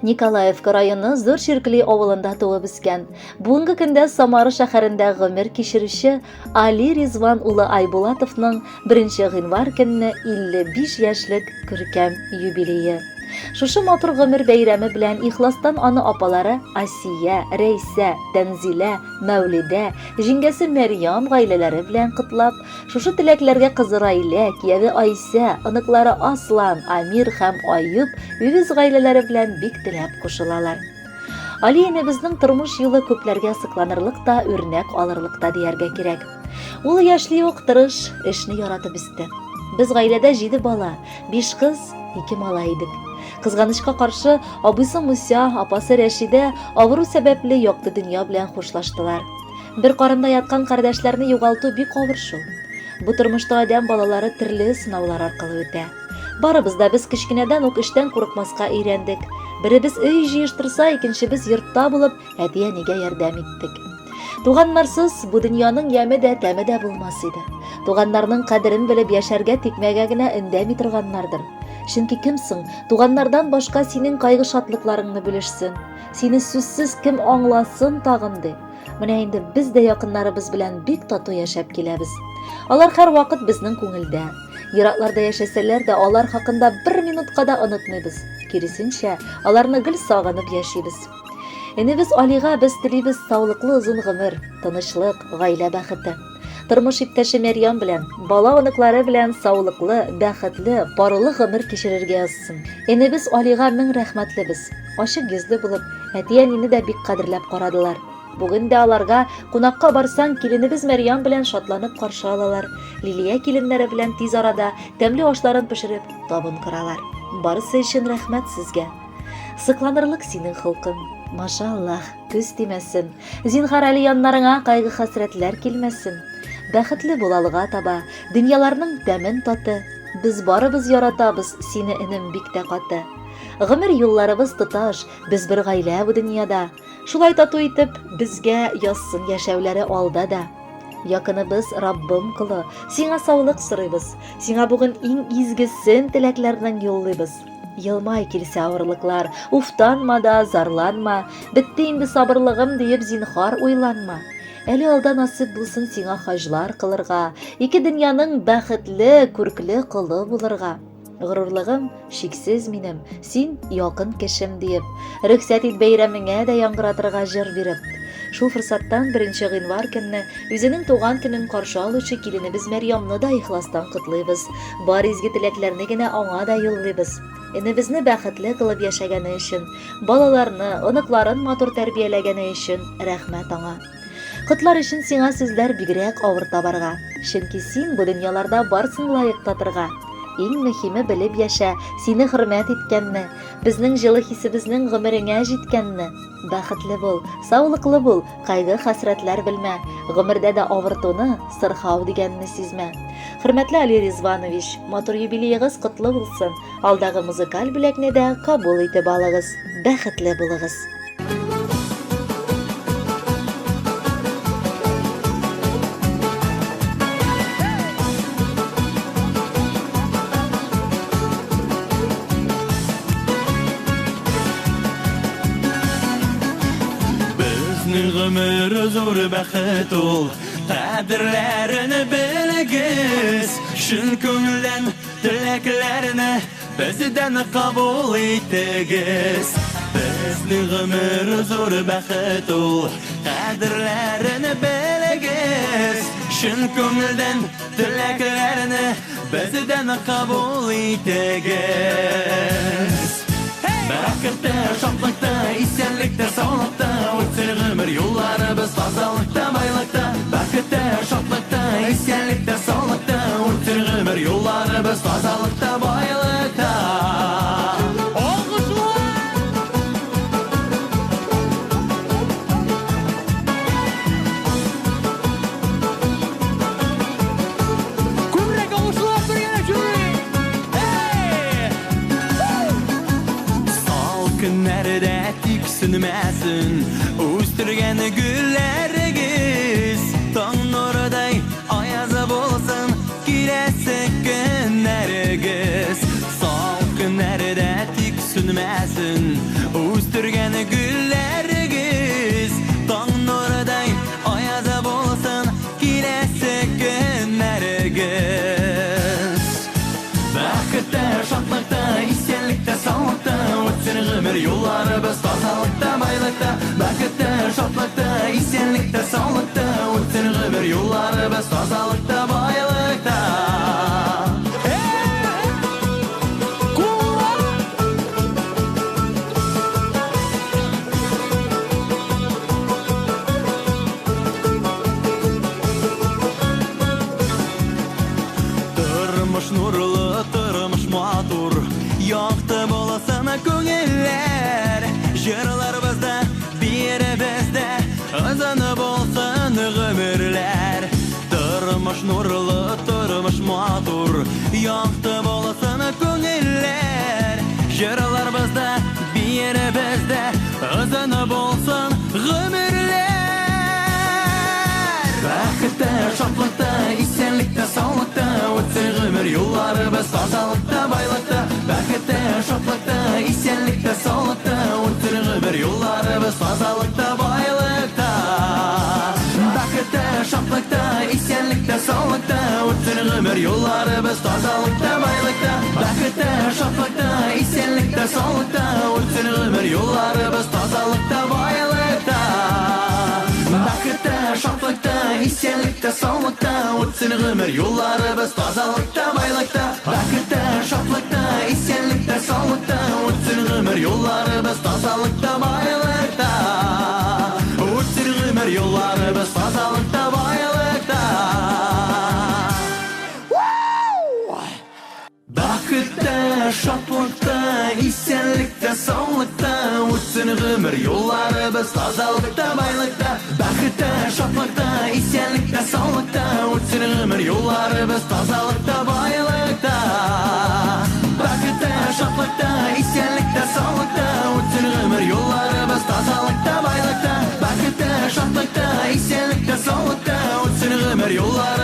Николаевка районы Зур Ширкли авылында туып үскән. Бүгенге көндә Самары шәһәрендә гомер кичерүче Али Ризван улы Айбулатовның 1 гыйнвар көнне 55 яшьлек күркәм юбилее. Шушы матур гомер бәйрәме белән ихластан аны апалары Асия, Рәйсә, Тәнзилә, Мәүлидә, җиңгәсе Мәрьям гаиләләре белән котлап, шушы теләкләргә кызы Раилә, кияве Айсә, оныклары Аслан, Амир һәм Аюб үз гаиләләре белән бик теләп кушылалар. Али инебезнең тормыш юлы күпләргә сыкланырлык та, үрнәк алырлык та дияргә кирәк. Ул яшьли ук тырыш, эшне яратып үсте. Без гаиләдә 7 бала, 5 кыз, 2 малай идек. Кызганычка каршы, абыйсы Муса, апасы Рәшидә авыру сәбәпле якты дөнья белән хушлаштылар. Бер карында яткан кардәшләрне югалту бик авыр шул. Бу тормышта адәм балалары төрле сынаулар аркылы үтә. Барыбыз да без кичкенәдән үк эштән курыкмаска өйрәндек. Беребез өй җыештырса, икенчебез йортта булып, әти-әнигә ярдәм иттек. Туганнарсыз бу дөньяның яме дә, тәме дә булмас иде. Туганнарның кадерен белеп яшәргә тикмәгә генә өндәми торганнардыр. Чөнки кем соң туганнардан башка синең кайгы шатлыкларыңны белешсен, сине сүзсез кем аңласын тагын ди. Менә инде без дә якыннарыбыз белән бик тату яшәп киләбез. Алар һәр вакыт безнең күңелдә. Еракларда яшәсәләр дә алар хакында 1 минутка да онытмыйбыз. Киресенчә, аларны гел сагынып яшибез. Инебез Алига без телибез саулыклы озын гомер, тынычлык, гаилә бәхете. Тормыш иптәше Мәрьям белән, бала оныклары белән саулыклы, бәхетле, парылы гомер кичерергә язсын. Инебез Алига мең рәхмәтлебез. Ачык йөзле булып, әти-әнине дә бик кадерләп карадылар. Бүген дә аларга кунакка барсаң, киленебез Мәрьям белән шатланып каршы алалар. Лилия киленнәре белән тиз арада тәмле ашларын пешереп, табын кыралар. Барысы өчен рәхмәт сезгә. Сыкланырлык синең холкың. Машаллах, күз тимәсен. Зинһар әле яннарыңа кайгы хәсрәтләр килмәсен. Бәхетле булалыга таба, дөньяларның тәмен таты. Без барыбыз яратабыз сине, энем, бик тә каты. Гомер юлларыбыз тоташ, без бер гаилә бу дөньяда. Шулай тату итеп, безгә язсын яшәүләре алда да. Якыныбыз Раббым кылы, сиңа саулык сорыйбыз. Сиңа бүген иң изгесен теләкләрен юллыйбыз. Елмай килсә авырлыклар, уфтанма да, зарланма. Бетте инде сабырлыгым диеп зинһар уйланма. Әле алда насыйп булсын сиңа хаҗлар кылырга, ике дөньяның бәхетле, күркле кылы булырга. Горурлыгым шиксез минем, син якын кешем диеп, рөхсәт ит бәйрәмеңә дә яңгыратырга җыр биреп. Шул форсаттан 1 гыйнвар көнне үзенең туган көнен каршы алучы киленебез Мәрьямны да ихластан котлыйбыз. Бар изге теләкләрне генә аңа да юллыйбыз. Инебезне бәхетле кылып яшәгәне өчен, балаларны, оныкларын матур тәрбияләгәне өчен рәхмәт аңа. Котлар өчен сиңа сүзләр бигрәк авыр табарга. Чөнки син бу дөньяларда барсын лаек татырга. Иң мөһиме белеп яшә, сине хөрмәт иткәнне, безнең җылы хисебезнең гомереңә җиткәнне. Бәхетле бул, саулыклы бул, кайгы хәсрәтләр белмә. Гомердә дә авыртуны, сырхау дигәнне сизмә. Хөрмәтле Али Ризванович, матур юбилеегыз котлы булсын. Алдагы музыкаль бүләкне дә кабул итеп алыгыз. Бәхетле булыгыз. Гомер зур бәхет ул, кадерләрне белегез. Шын күңелдән теләкләрне бездән кабул итегез. Безнең гомер зур бәхет ул, кадерләрне белегез. Шын күңелдән теләкләрне бездән кабул итегез. Бәхеттә, шатлыкта, исәнлектә, саулыкта, үтсен гомер юлларыбыз тазалыкта, байлыкта. Бәхеттә, шатлыкта, исәнлектә, саулыкта, үтсен гомер юлларыбыз тазалыкта, байлыкта. Günlərdə tiksinməsin, üstürgən güllərigiz. Tan nuraday ayazı bolsun, girəsə günlərigiz. Sağ günlərdə tiksinməsin, yollarыбыз тазалыкта, байлыкта, бақытта, шатлыкта, исәнлектә, саулыкта, үтсен гомер yollarыбыз тазалыкта, байлыкта. Тормыш нурлы, тормыш матур, якты булсын күңелләр. Җырларыбызда, биребездә, озын булсын гомерләр. Тормыш нурлы, тормыш матур, якты булсын күңелләр. Җырларыбызда, биребездә, озын булсын гомерләр. Бақытта, шатлыкта, исәнлектә, саулыкта, үтсен гомер yollarыбыз тазалыкта, байлыкта, бақытта, шатлыкта, исәнлектә, саулыкта, үтсен гомер yollarыбыз тазалыкта, байлыкта. Бақытта, шатлыкта, исәнлектә, саулыкта, үтсен гомер yollarыбыз тазалыкта, байлыкта, бақытта, шатлыкта, исәнлектә, саулыкта, үтсен гомер yollarыбыз тазалыкта, байлыкта. Бақытта, шатлыкта, исәнлектә, саулыкта, үтсен гомер yollarыбыз тазалыкта, байлыкта, бақытта, шатлыкта, исәнлектә, саулыкта, үтсен гомер yollarыбыз тазалыкта, байлыкта. Үтсен гомер yollarыбыз тазалыкта, байлыкта. Бақытта, шатлыкта, исәнлектә, саулыкта, үтсен гомер yollarыбыз тазалыкта, байлыкта, бақытта, шатлыкта, исәнлектә, саулыкта, үтсен гомер yollarыбыз тазалыкта, байлыкта. Бақытта, шатлыкта, исәнлектә, саулыкта, үтсен гомер yollarыбыз тазалыкта, байлыкта, бақытта, шатлыкта, исәнлектә, саулыкта, үтсен гомер yollarыбыз